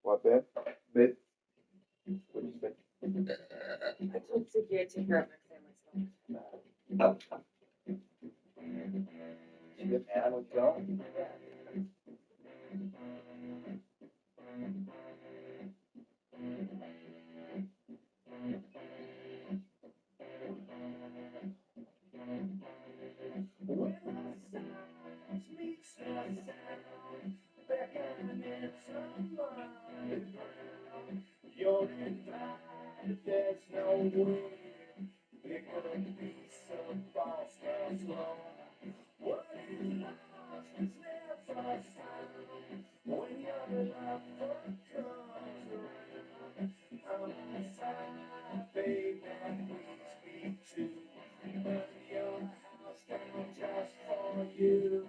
What, Ben? Ben? What do you think? I told Ziggy I'd take care of my family stuff. You get mad when you go? Yeah. There's no way we're gonna be so false and slow. What is lost is never found. When your lover comes around, I'm inside, baby, please speak to burn your house down just for you.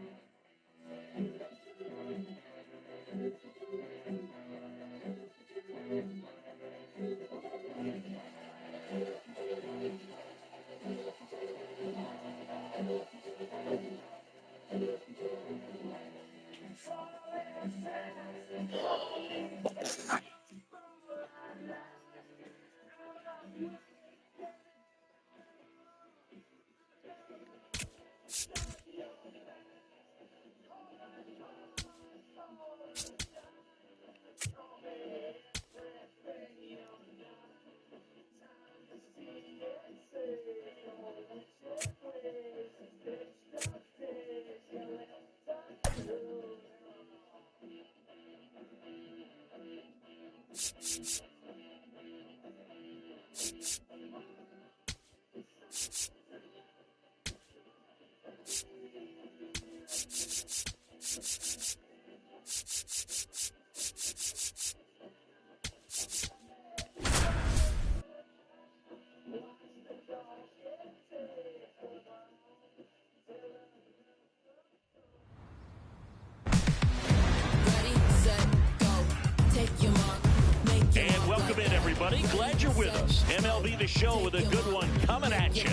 And welcome in, everybody. Glad you're with us. MLB the Show with a good one coming at you.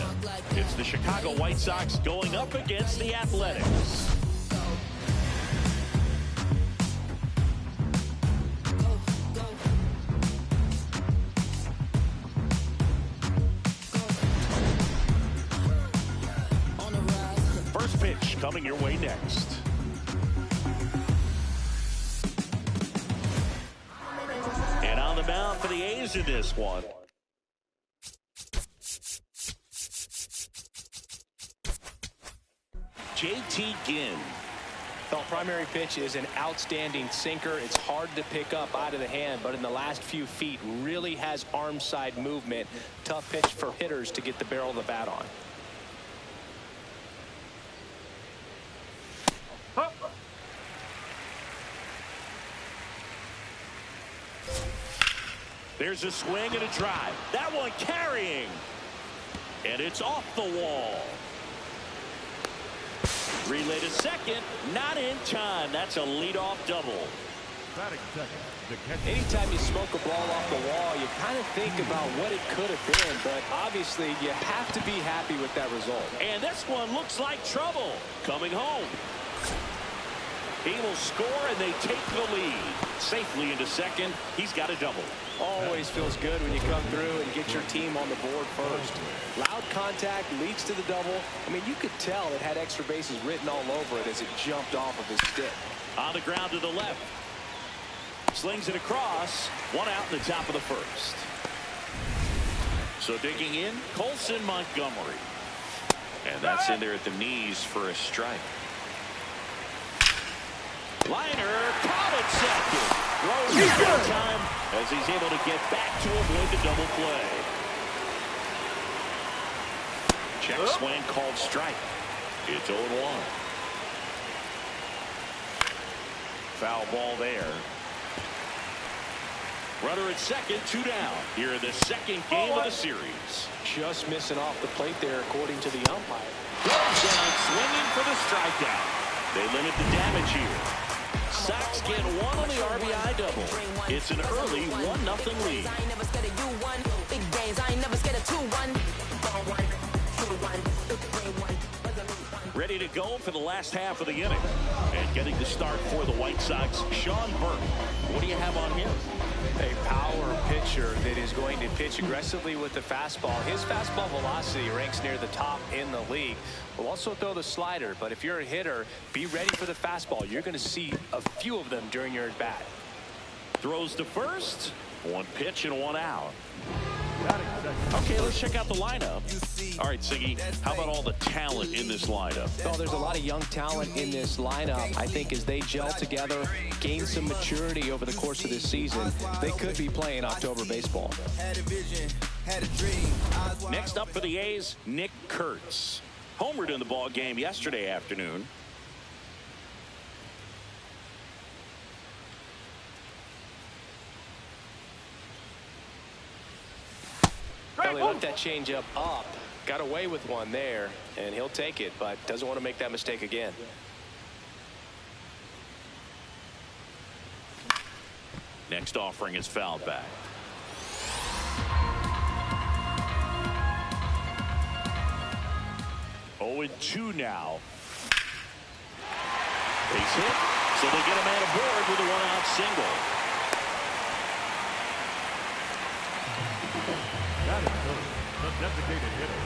It's the Chicago White Sox going up against the Athletics. First pitch coming your way next. And on the mound for the A's in this one. JT Ginn. Well, primary pitch is an outstanding sinker. It's hard to pick up out of the hand, but in the last few feet really has arm side movement. Tough pitch for hitters to get the barrel of the bat on. There's a swing and a drive. That one carrying. And it's off the wall. Relay to second, not in time. That's a leadoff double. Batting second, the catcher. Anytime you smoke a ball off the wall, you kind of think about what it could have been, but obviously you have to be happy with that result. And this one looks like trouble. Coming home. He will score, and they take the lead. Safely into second. He's got a double. Always feels good when you come through and get your team on the board first. Loud contact leads to the double. I mean, you could tell it had extra bases written all over it as it jumped off of his stick. On the ground to the left. Slings it across. One out in the top of the first. So digging in, Colson Montgomery. And that's in there at the knees for a strike. Liner caught at second. Throws in time as he's able to get back to avoid the double play. Check swing called strike. It's 0-1. Foul ball there. Runner at second, 2 down. Here in the second game of the series. Just missing off the plate there, according to the umpire. Goes down swinging for the strikeout. They limit the damage here. Sox get one on the RBI double. It's an early 1-0 lead. Ready to go for the last half of the inning. And getting the start for the White Sox, Sean Burke. What do you have on him? A power pitcher that is going to pitch aggressively with the fastball. His fastball velocity ranks near the top in the league. Will also throw the slider, but if you're a hitter, be ready for the fastball. You're going to see a few of them during your at-bat. Throws to first. 1 pitch and 1 out. Batting second. Okay, let's check out the lineup. All right, Siggy, how about all the talent in this lineup? Well, there's a lot of young talent in this lineup. I think as they gel together, gain some maturity over the course of this season, they could be playing October baseball. Next up for the A's, Nick Kurtz. Homered in the ball game yesterday afternoon. Well, he left that changeup up, got away with one there, and he'll take it, but doesn't want to make that mistake again. Next offering is fouled back. Oh, and 2 now. Base hit, so they get a man aboard with a 1-out single. Batting third, the designated hitter.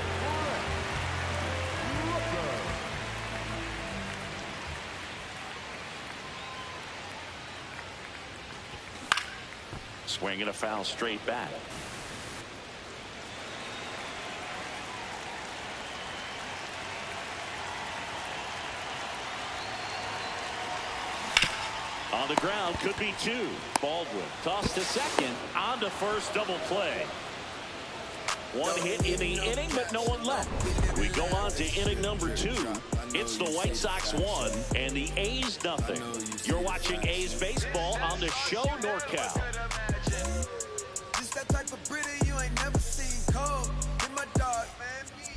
Swinging a foul straight back. On the ground, could be 2. Baldwin tossed to second, on to first, double play. 1 hit in the inning, but no one left. We go on to inning number 2. It's the White Sox 1 and the A's 0. You're watching A's baseball on the Show NorCal.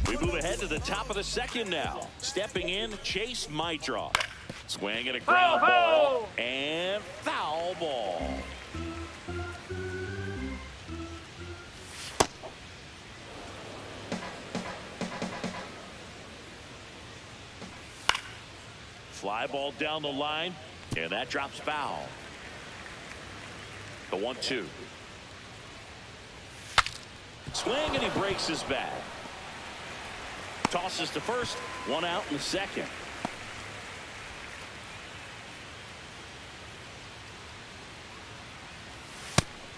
We move ahead to the top of the second now. Stepping in, Chase Maidroff. Swinging a ground ball and foul ball. Fly ball down the line, and that drops foul. The 1-2. Swing, and he breaks his bat. Tosses to first, 1 out in the second.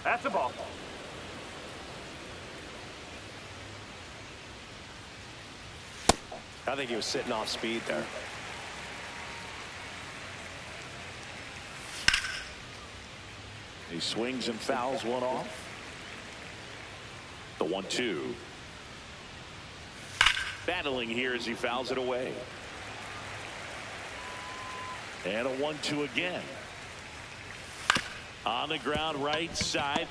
That's a ball. I think he was sitting off speed there. He swings and fouls one off. The 1-2. Battling here as he fouls it away. And a 1-2 again. On the ground, right side.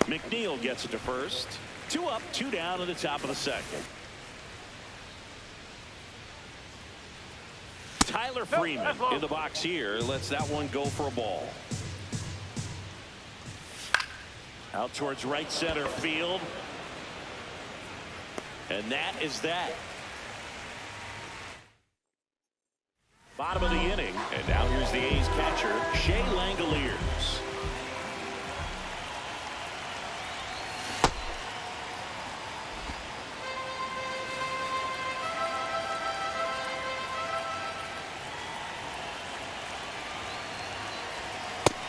McNeil gets it to first. 2 up, 2 down in the top of the second. Tyler Freeman in the box here. Lets that one go for a ball. Out towards right center field. And that is that. Bottom of the inning. And now here's the A's catcher, Shea Langoliers.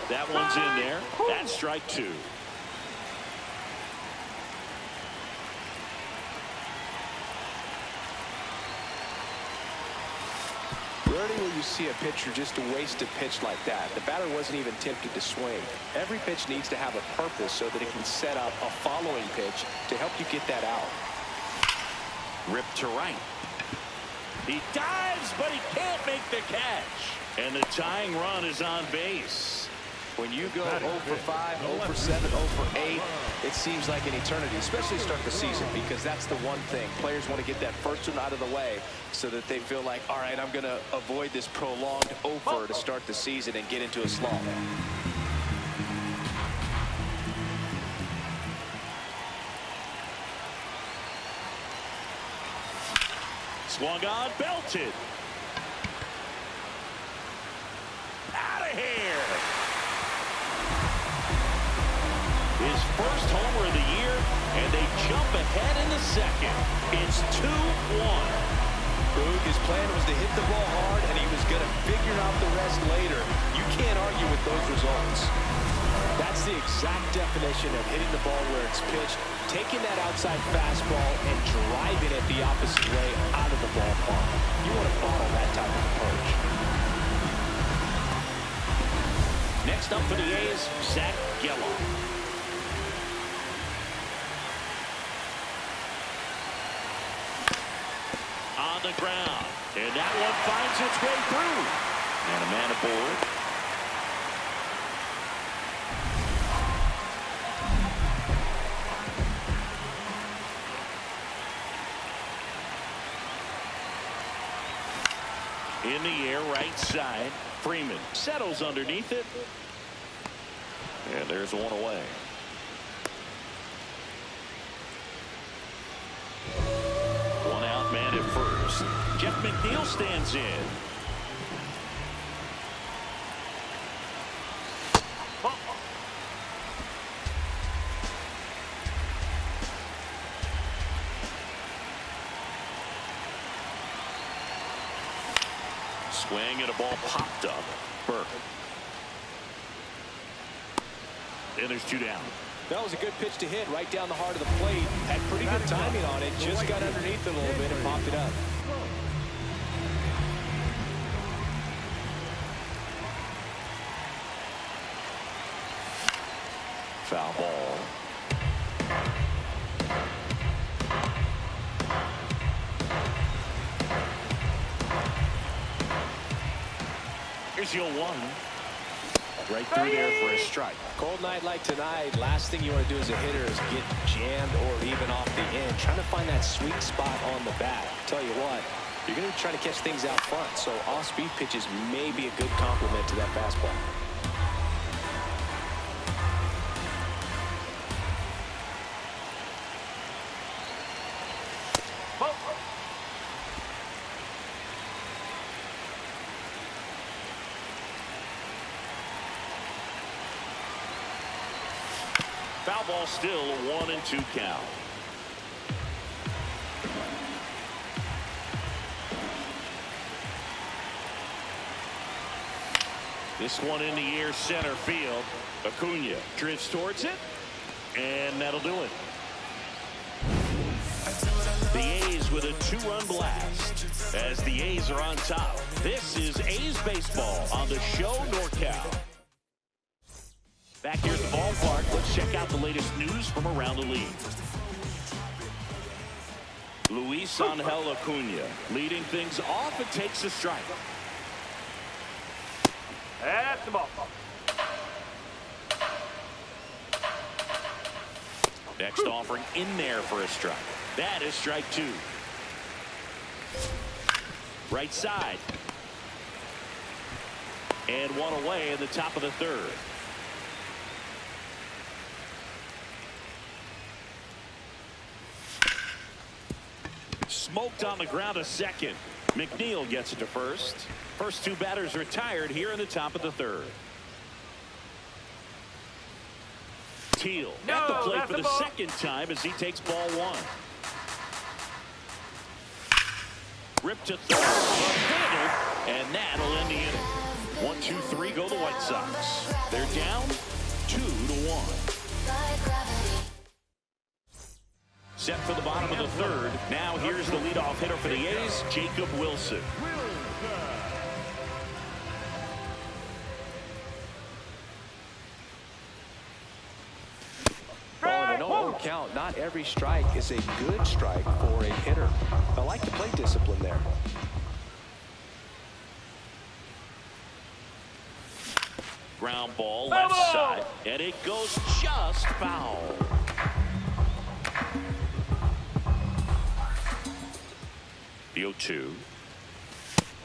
That one's in there. That's strike two. Rarely will you see a pitcher just waste a pitch like that. The batter wasn't even tempted to swing. Every pitch needs to have a purpose so that it can set up a following pitch to help you get that out. Ripped to right. He dives, but he can't make the catch. And the tying run is on base. When you go 0 for 5, 0 for 7, 0 for 8, it seems like an eternity, especially to start the season, because that's the one thing. Players want to get that first one out of the way so that they feel like, all right, I'm going to avoid this prolonged over to start the season and get into a slump. Swung on, belted. Out of here. His first homer of the year, and they jump ahead in the second. It's 2-1. Boog, his plan was to hit the ball hard, and he was going to figure out the rest later. You can't argue with those results. That's the exact definition of hitting the ball where it's pitched, taking that outside fastball and driving it the opposite way out of the ballpark. You want to bottle that type of approach. Next up for the A's, Zach Geller. On the ground, and that one finds its way through. And a man aboard. In the air, right side. Freeman settles underneath it. And there's one away. One out, man at first. Jeff McNeil stands in. Swing and a ball popped up. Burke. And there's two down. That was a good pitch to hit right down the heart of the plate. Had pretty good timing on it. Just got underneath it a little bit and popped it up. Foul ball. Here's your one. Right through there for a strike. Cold night like tonight, last thing you want to do as a hitter is get jammed or even off the end. Trying to find that sweet spot on the bat. Tell you what, you're going to be trying to catch things out front, so off-speed pitches may be a good complement to that fastball. Foul ball, still a 1-2 count. This one in the air, center field. Acuna drifts towards it, and that'll do it. The A's with a 2-run blast as the A's are on top. This is A's baseball on the Show NorCal. Back here at the ballpark, let's check out the latest news from around the league. Luis Angel Acuna leading things off and takes a strike. At the ball. Next offering in there for a strike. That is strike two. Right side. and one away in the top of the third. Smoked on the ground a second. McNeil gets it to first. First two batters retired here in the top of the third. Teal at the plate for the second time as he takes ball one. Ripped to third. Handled, and that'll end the inning. 1, 2, 3 go the White Sox. They're down 2-1. Set for the bottom of the third. Now here's the leadoff hitter for the A's, Jacob Wilson. Well, in a no count, not every strike is a good strike for a hitter. I like the plate discipline there. Ground ball left side, and it goes just foul. The 0-2.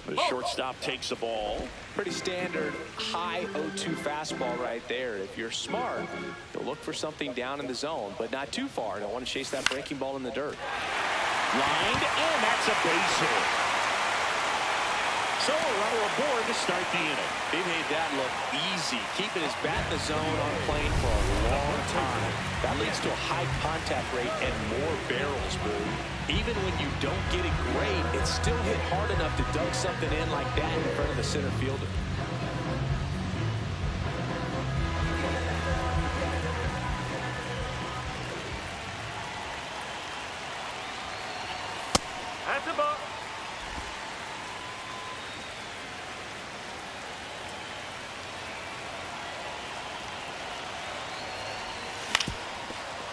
The shortstop takes the ball. Pretty standard high 0-2 fastball right there. If you're smart, you'll look for something down in the zone, but not too far. Don't want to chase that breaking ball in the dirt. Lined, and that's a base hit. So a runner aboard to start the inning. They made that look easy, keeping his bat in the zone on plane for a long time. That leads to a high contact rate and more barrels, Boo. Even when you don't get it great, it's still hit hard enough to dunk something in like that in front of the center fielder. That's a ball.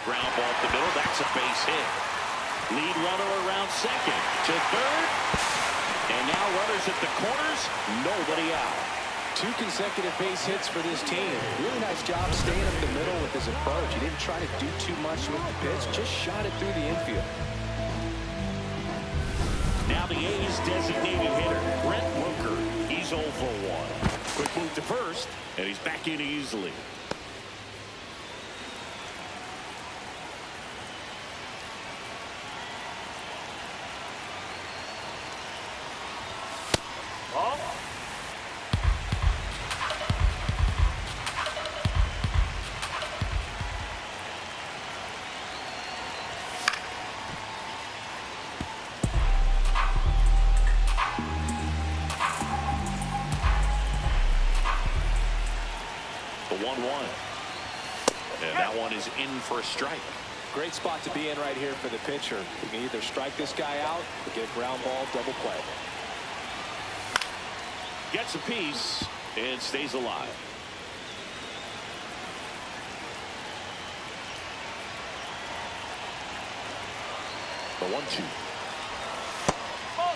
Ground ball up the middle. That's a base hit. Lead runner around second to third. And now runners at the corners. Nobody out. 2 consecutive base hits for this team. Really nice job staying up the middle with his approach. He didn't try to do too much with the pitch. Just shot it through the infield. Now the A's designated hitter, Brent Rooker. He's 0 for 1. Quick move to first, and he's back in easily. The 1-1. And that one is in for a strike. Great spot to be in right here for the pitcher. You can either strike this guy out or get a ground ball double play. Gets a piece and stays alive. The 1-2. Ball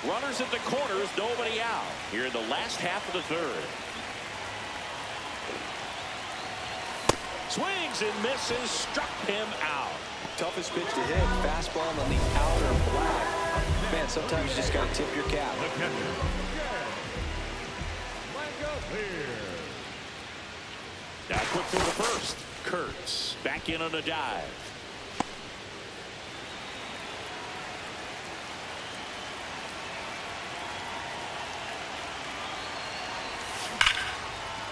2. Runners at the corners, nobody out. Here in the last half of the third. Swings and misses, struck him out. Toughest pitch to hit, fastball on the outer black. Man, sometimes you just got to tip your cap. Now quick through the first. Kurtz back in on a dive.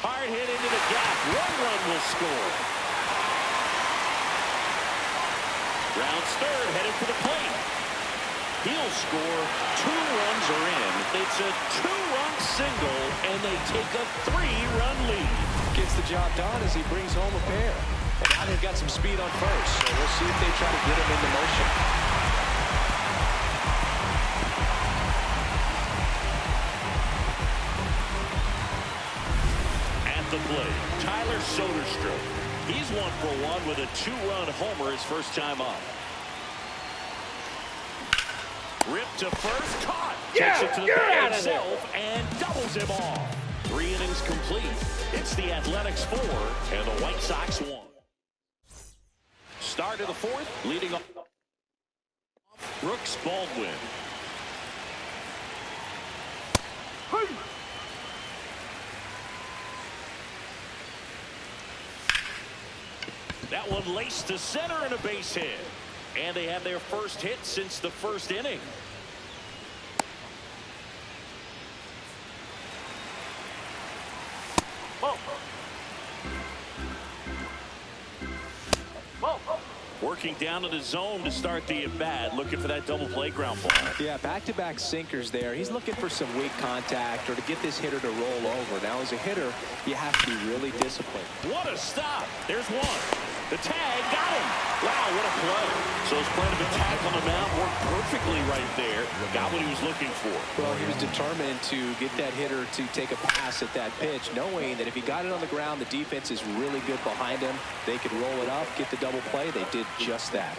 Hard hit into the gap. 1 run will score. Rounds third, headed for the plate. He'll score. 2 runs are in. It's a 2-run single, and they take a 3-run lead. Gets the job done as he brings home a pair. And now they've got some speed on first, so we'll see if they try to get him into motion. The play, Tyler Soderstrom. He's 1 for 1 with a 2-run homer his first time up. Ripped to first, caught. Takes it to the bag himself and doubles him off. 3 innings complete. It's the Athletics 4 and the White Sox 1. Start of the fourth, leading off Brooks Baldwin. That one laced to center and a base hit. And they have their first hit since the first inning. Working down in the zone to start the at-bat, looking for that double play ground ball. Yeah, back-to-back sinkers there. He's looking for some weak contact or to get this hitter to roll over. Now, as a hitter, you have to be really disciplined. What a stop. There's one. The tag got him. Wow, what a play. So his plan of attack on the mound worked perfectly right there. Got what he was looking for. Well, he was determined to get that hitter to take a pass at that pitch, knowing that if he got it on the ground, the defense is really good behind him. They could roll it up, get the double play. They did just that.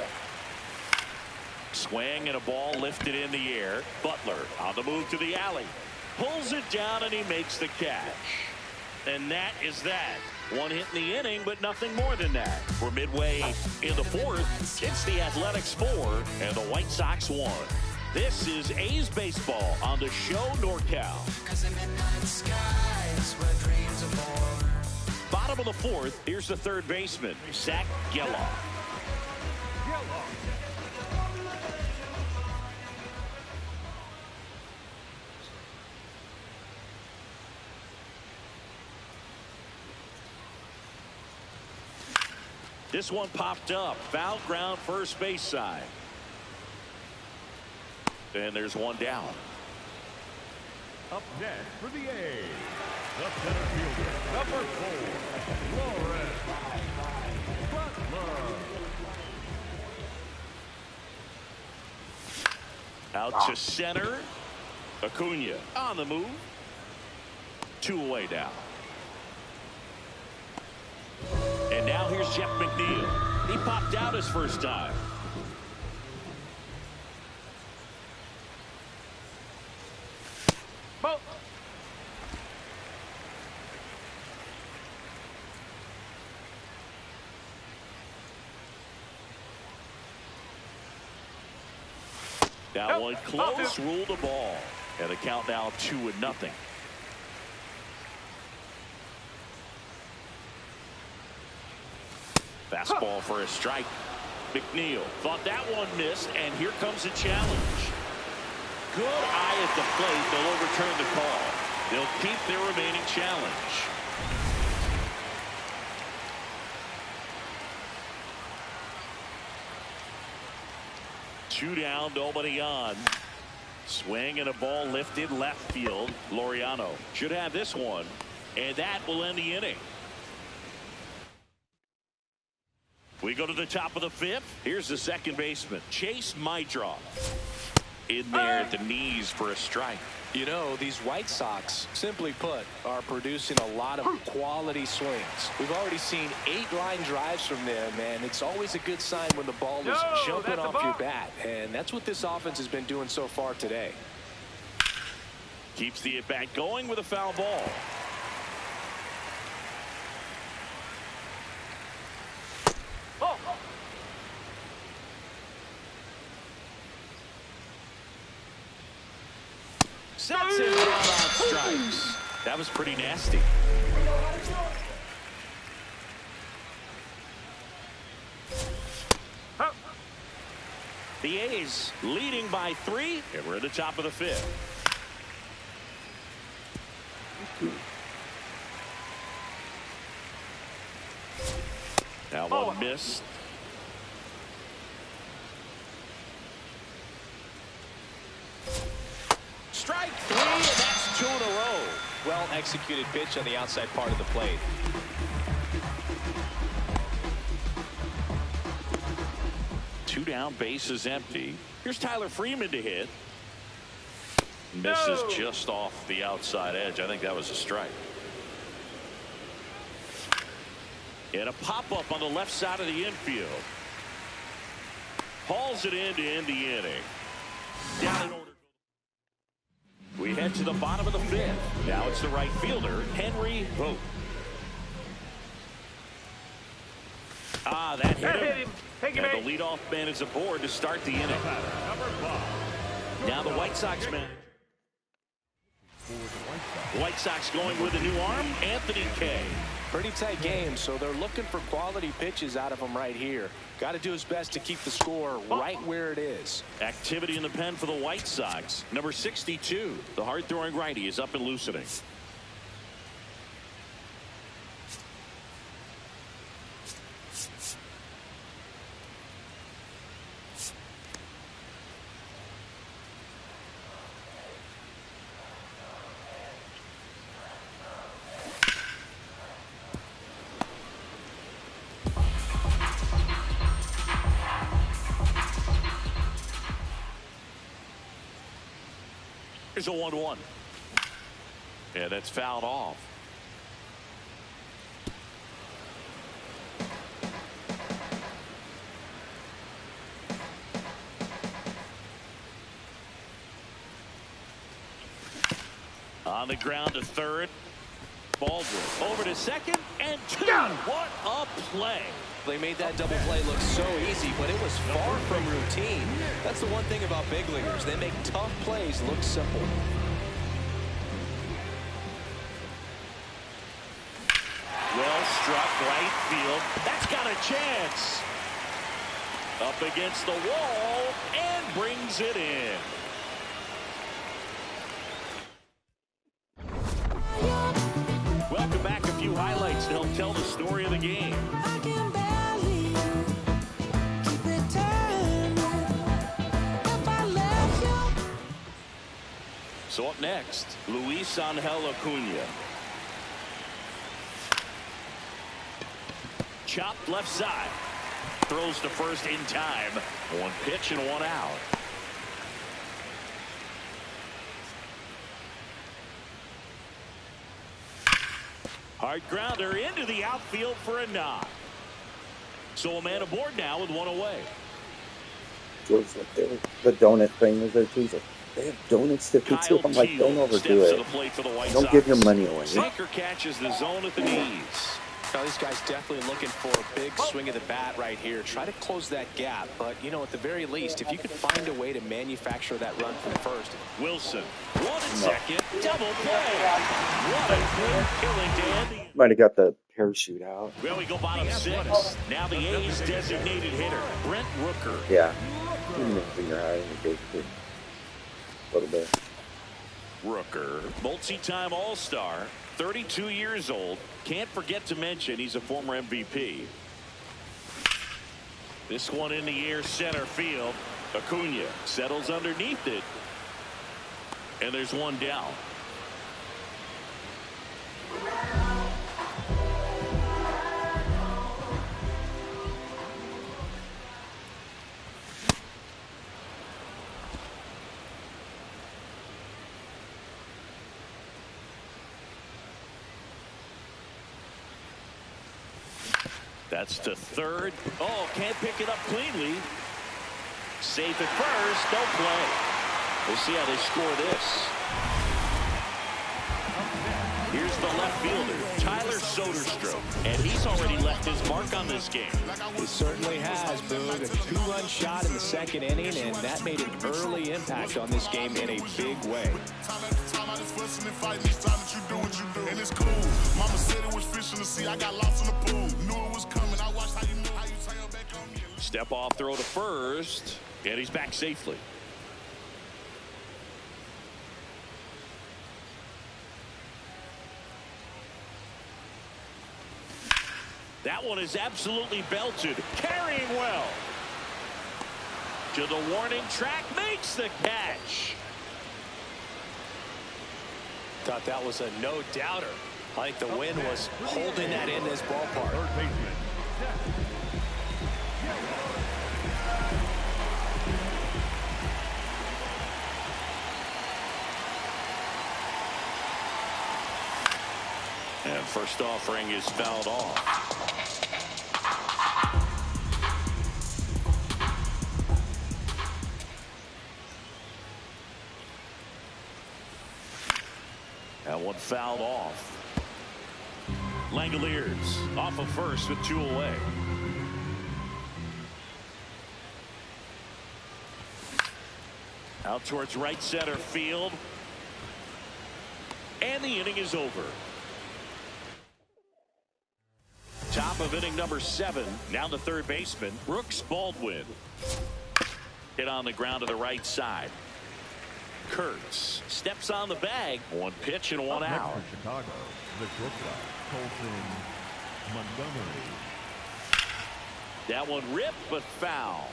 Swing and a ball lifted in the air. Butler on the move to the alley. Pulls it down and he makes the catch. And that is that. One hit in the inning, but nothing more than that. We're midway in the fourth. It's the Athletics 4 and the White Sox 1. This is A's baseball on the Show NorCal. Bottom of the fourth, here's the third baseman, Zach Geloff. This one popped up. Foul ground first base side. And there's one down. Up next for the A's, the center fielder, number 4, Butler. Out to center. Acuna on the move. 2 away now. And now here's Jeff McNeil. He popped out his first time. That one close, ruled the ball. And the count now 2-0. Fastball for a strike. McNeil thought that one missed, and here comes a challenge. Good eye at the plate. They'll overturn the call. They'll keep their remaining challenge. Two down, nobody on. Swing and a ball lifted left field. Laureano should have this one, and that will end the inning. We go to the top of the fifth. Here's the second baseman, Chase Mydroff. In there at the knees for a strike. You know, these White Sox, simply put, are producing a lot of quality swings. We've already seen 8 line drives from them, and it's always a good sign when the ball is jumping off your bat. And that's what this offense has been doing so far today. Keeps the at-bat going with a foul ball. Sets him out on strikes. That was pretty nasty. The A's leading by 3, and we're at the top of the fifth. Now one missed. Strike 3, and that's 2 in a row. Well executed pitch on the outside part of the plate. Two down, bases empty. Here's Tyler Freeman to hit. Misses just off the outside edge. I think that was a strike. And a pop-up on the left side of the infield. Hauls it in to end the inning. Down in order. We head to the bottom of the fifth. Now it's the right fielder, Henry Vogt. That hit him. And the leadoff man is aboard to start the inning. Now the White Sox man. The White Sox going with a new arm, Anthony Kay. Pretty tight game, so they're looking for quality pitches out of him right here. Got to do his best to keep the score right where it is. Activity in the pen for the White Sox. Number 62, the hard-throwing righty, is up and loosening. Here's a 1-1. Yeah, that's fouled off. On the ground to third. Baldwin over to second and 2. What a play. They made that double play look so easy, but it was far from routine. That's the one thing about big leaguers. They make tough plays look simple. Well struck right field. That's got a chance. Up against the wall and brings it in. Welcome back. A few highlights to help tell the story of the game. So up next, Luis Angel Acuna. Chopped left side. Throws to first in time. 1 pitch and 1 out. Hard grounder into the outfield for a knock. So a man aboard now with 1 away. George, the donut thing was there too. They have donuts to pizza. Kyle I'm like, don't Teal overdo steps to it. the plate for the White Don't Sox. give your money away. Sinker catches the zone at the knees. Now, these guys definitely looking for a big swing of the bat right here. Try to close that gap. But, you know, at the very least, if you could find a way to manufacture that run from first. Wilson, 1 and second, double play. What a clear killing to end the... Might have got the parachute out. Well, we go bottom 6. Now the A's designated hitter, Brent Rooker. Yeah. Even if you're high, it goes a little bit. Rooker, multi-time All-Star, 32 years old. Can't forget to mention he's a former MVP. This one in the air, center field. Acuna settles underneath it. And there's 1 down. That's to third. Oh, can't pick it up cleanly. Safe at first. No play. We'll see how they score this. Here's the left fielder, Tyler Soderstrom. And he's already left his mark on this game. He certainly has, Boog. A 2-run shot in the 2nd inning, and that made an early impact on this game in a big way. And it's cool. Mama said it was fish in the sea. I got lost in the pool. Knew it was coming. I watched how you tail back on me. Step off throw to first. And he's back safely. That one is absolutely belted. Carrying well. To the warning track. Makes the catch. Thought that was a no-doubter. I think the wind was holding that in this ballpark. And first offering is fouled off. That one fouled off. Langoliers off of first with 2 away. Out towards right center field. And the inning is over. of inning number 7. Now the third baseman, Brooks Baldwin. Hit on the ground to the right side. Kurtz steps on the bag. 1 pitch and 1 out. Next for Chicago, the shortstop, Colson Montgomery. That one ripped but foul.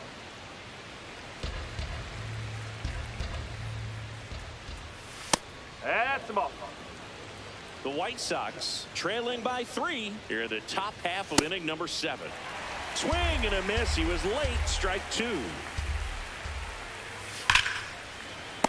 That's the ball. The White Sox trailing by 3 here in the top half of inning number 7. Swing and a miss. He was late. Strike 2.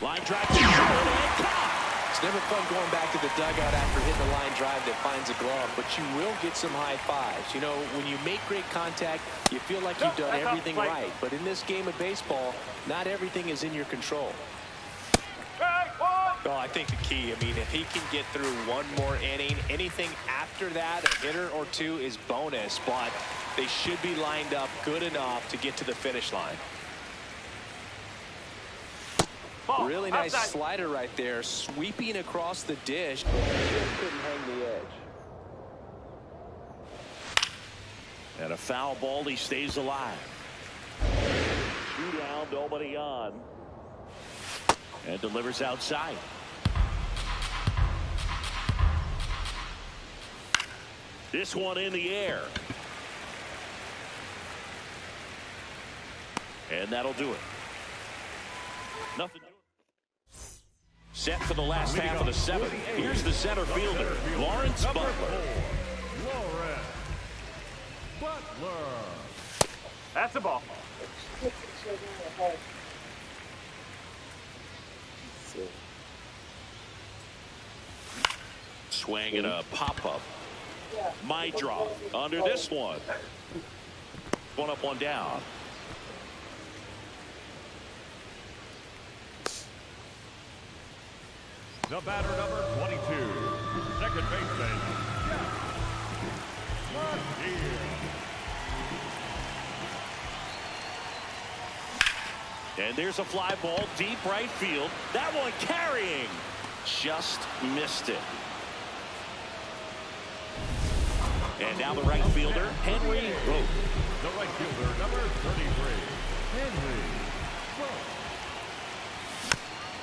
Line drive to short and caught. It's never fun going back to the dugout after hitting a line drive that finds a glove, but you will get some high fives. You know, when you make great contact, you feel like you've done everything right. But in this game of baseball, not everything is in your control. Well, I think the key, I mean, if he can get through one more inning, anything after that, a hitter or 2 is bonus, but they should be lined up good enough to get to the finish line. Really nice slider right there, sweeping across the dish. But he just couldn't hang the edge. And a foul ball, he stays alive. 2 down, nobody on. And delivers outside. This one in the air. And that'll do it. Nothing. Set for the last half of the 7th. Here's the center fielder, Lawrence Butler. Lawrence Butler. That's the ball. Swing and a pop-up. My draw under this one. 1 up, 1 down. The batter, number 22, second baseman, And there's a fly ball deep right field. That one carrying. Just missed it. And now the right fielder, Henry Vogt. The right fielder, number 33, Henry Vogt.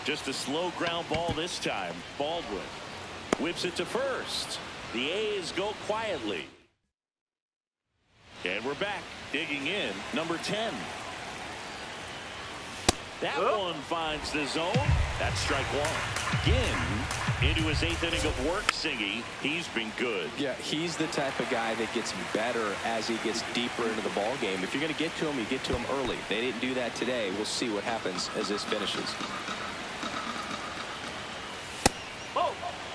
Just a slow ground ball this time. Baldwin whips it to first. The A's go quietly. And we're back. Digging in, number 10. That one finds the zone. That's strike 1. Ginn into his 8th inning of work, Singy. He's been good. Yeah, he's the type of guy that gets better as he gets deeper into the ball game. If you're going to get to him, you get to him early. They didn't do that today. We'll see what happens as this finishes.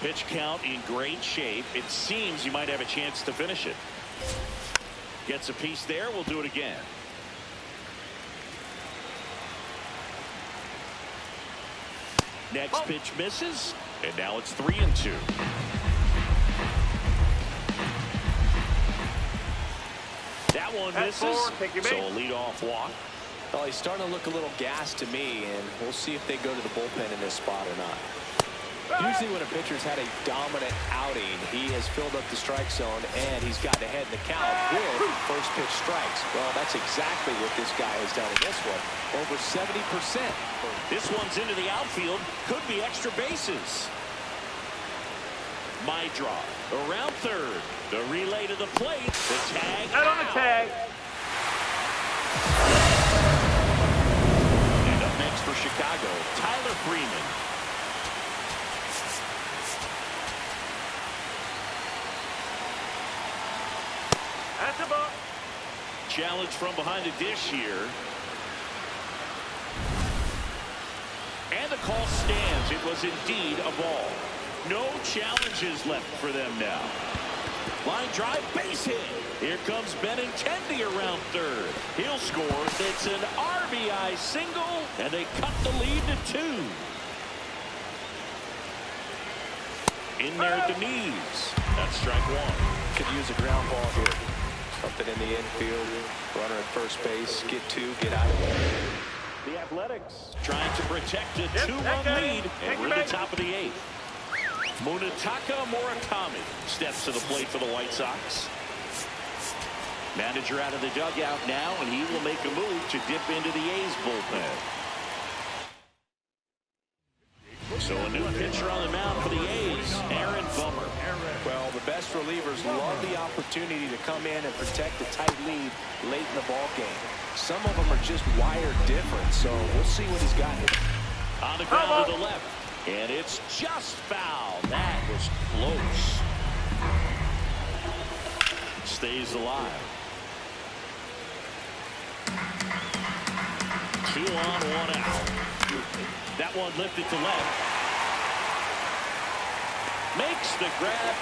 Pitch count in great shape. It seems you might have a chance to finish it. Gets a piece there. We'll do it again. Next pitch misses, and now it's 3-2. That one misses, so a leadoff walk. Well, he's starting to look a little gassed to me, and we'll see if they go to the bullpen in this spot or not. Usually when a pitcher's had a dominant outing, he has filled up the strike zone and he's gotten ahead in the count with first pitch strikes. Well, that's exactly what this guy has done in this one. Over 70%. This one's into the outfield. Could be extra bases. My draw. Around third. The relay to the plate. The tag. Out on the tag. And up next for Chicago, Tyler Freeman. That's a ball. Challenge from behind the dish here. And the call stands. It was indeed a ball. No challenges left for them now. Line drive, base hit. Here comes Benintendi around third. He'll score. It's an RBI single, and they cut the lead to 2. In there at the knees. That's strike 1. Could use a ground ball here. Something in the infield. Runner at first base. Get 2. Get out of there. The Athletics trying to protect a 2-run lead, and we're at the top of the 8th. Munetaka Murakami steps to the plate for the White Sox. Manager out of the dugout now, and he will make a move to dip into the A's bullpen. So a new pitcher on the mound for the A's, Yr2. Well, the best relievers love the opportunity to come in and protect a tight lead late in the ball game. Some of them are just wired different, so we'll see what he's got here. On the ground to the left, and it's just foul. That was close. Stays alive. 2 on, 1 out. That one lifted to left. Makes the grab.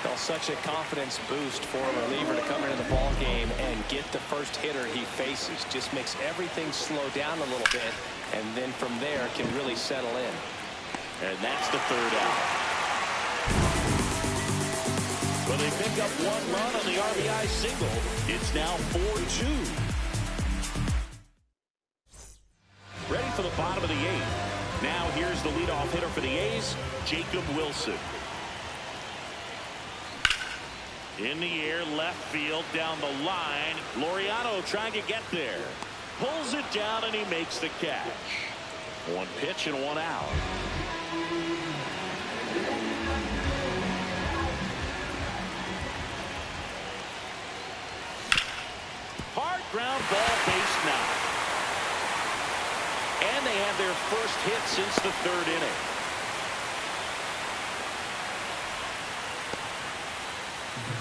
Well, such a confidence boost for a reliever to come into the ball game and get the first hitter he faces. Just makes everything slow down a little bit, and then from there can really settle in. And that's the 3rd out. Well, they pick up 1 run on the RBI single. It's now 4-2. Ready for the bottom of the 8th. Now here's the leadoff hitter for the A's, Jacob Wilson. In the air, left field, down the line. Laureano trying to get there. Pulls it down, and he makes the catch. 1 pitch and 1 out. Hard ground ball, base 9. And they have their first hit since the 3rd inning.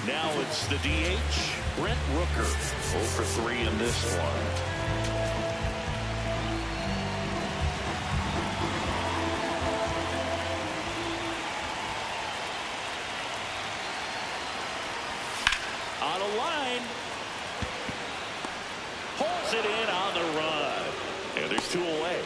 Now it's the DH, Brent Rooker. 0 for 3 in this one. On a line. Pulls it in on the run. And there's 2 away.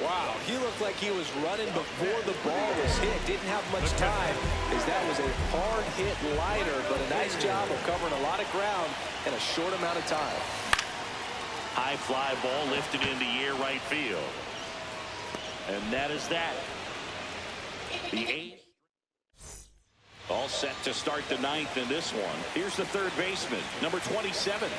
Wow, he looked like he was running before the ball was hit. Didn't have much time, as that was a hard hit liner, but a nice job of covering a lot of ground in a short amount of time. High fly ball lifted in the air, right field. And that is that. The 8th. All set to start the 9th in this one. Here's the 3rd baseman, number 27.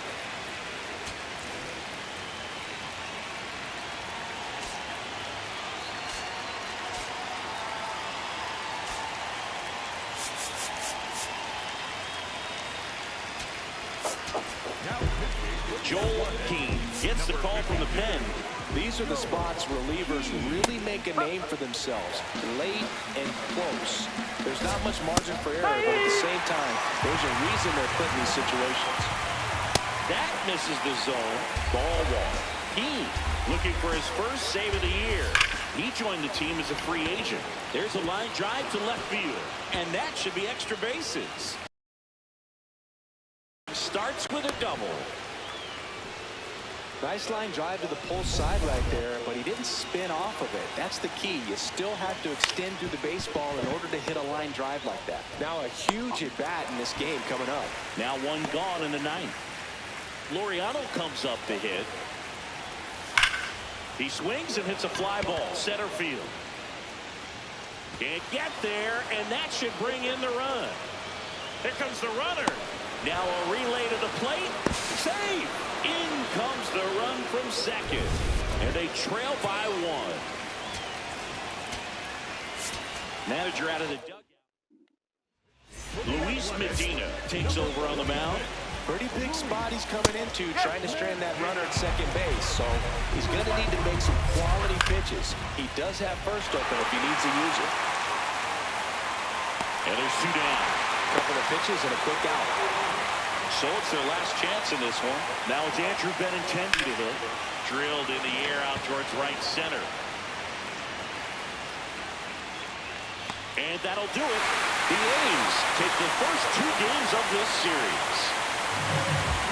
Joel King gets the call from the pen. These are the spots relievers really make a name for themselves. Late and close. There's not much margin for error, but at the same time, there's a reason they're put in these situations. That misses the zone. Ball one. King looking for his first save of the year. He joined the team as a free agent. There's a line drive to left field, and that should be extra bases. Starts with a double. Nice line drive to the pull side right there, but he didn't spin off of it. That's the key. You still have to extend through the baseball in order to hit a line drive like that. Now a huge at bat in this game coming up. Now 1 gone in the 9th. Laureano comes up to hit. He swings and hits a fly ball, center field. Can't get there, and that should bring in the run. Here comes the runner. Now a relay to the plate. Save! In comes the run from second. And they trail by 1. Manager out of the dugout. Luis Medina takes over on the mound. Pretty big spot he's coming into, trying to strand that runner at second base. So he's going to need to make some quality pitches. He does have first open if he needs to use it. And there's 2 down. Couple of pitches and a quick out. So it's their last chance in this one. Now it's Andrew Benintendi to hit. Drilled in the air out towards right center. And that'll do it. The A's take the first 2 games of this series.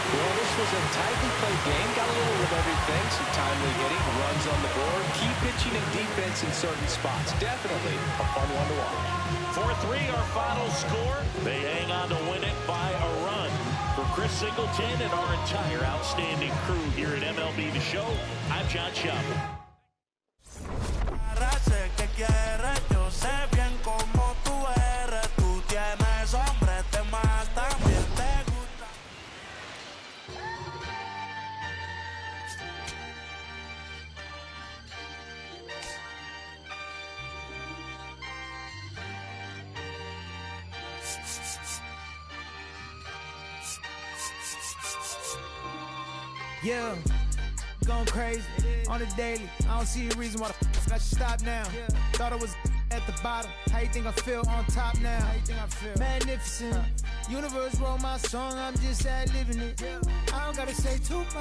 Well, this was a tightly played game. Got a little of everything. Some timely hitting, runs on the board, key pitching and defense in certain spots. Definitely a fun one to watch. 4-3 our final score. They hang on to win it by a run. For Chris Singleton and our entire outstanding crew here at MLB The Show, I'm John Chapman. Yo sé bien cómo tú eres, tú tienes hombres de más también. Yeah, going crazy on the daily. I don't see a reason why the f I should stop now. Thought I was at the bottom. How you think I feel on top now? How you think I feel? Magnificent. Universe wrote my song, I'm just ad-living it. I don't gotta say too much.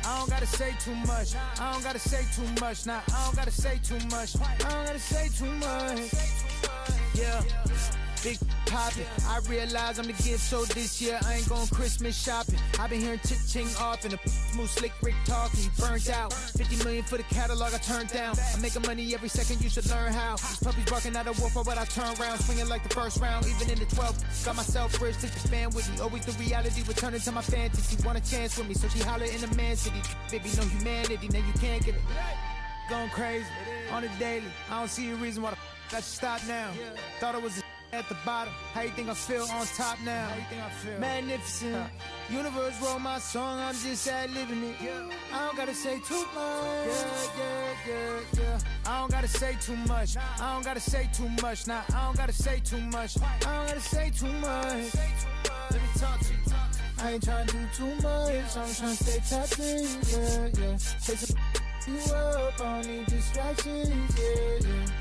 I don't gotta say too much. I don't gotta say too much. Nah, I don't gotta say too much. I don't gotta say too much. Yeah. Big poppin', I realize I'm the gift, so this year I ain't going Christmas shopping. I've been hearing ching off and the smooth slick Rick talking, burnt out. 50 million for the catalog I turned down. I'm making money every second, you should learn how. These puppies barking at a wolf, but I turn around, swinging like the first round, even in the 12th. Got myself rich, took the fan with me. Always the reality, returning to my fantasy. Want a chance with me, so she holler in the man city. Baby, no humanity, now you can't get it. Going crazy on the daily. I don't see a reason why the I should stop now. Thought I was at the bottom. How you think I feel on top now? How you think I feel? Magnificent. Universe wrote my song, I'm just ad-living it. I don't gotta say too much. I don't gotta say too much. I don't gotta say too much. Nah, I don't gotta say too much. I don't gotta say too much. Let me talk to you. I ain't trying to do too much. I'm trying to stay tapped in. Chase you up, I don't need distractions,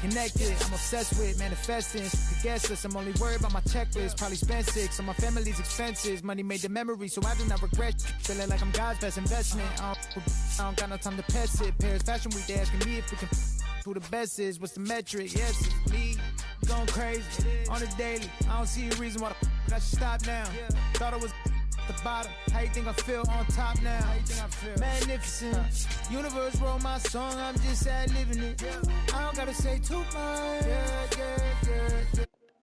Connected, I'm obsessed with manifesting. The guest list, I'm only worried about my checklist. Probably spent 6 on my family's expenses. Money made the memory, so I do not regret. Feeling like I'm God's best investment. I don't got no time to pet it. Paris Fashion Week, they asking me if we can who the best is. What's the metric? Yes, it's me. Going crazy on the daily. I don't see a reason why the I should stop now. Thought I was the bottom. How you think I feel on top now? How you think I feel? Magnificent. Universe wrote my song, I'm just ad-living it. I don't gotta say too much.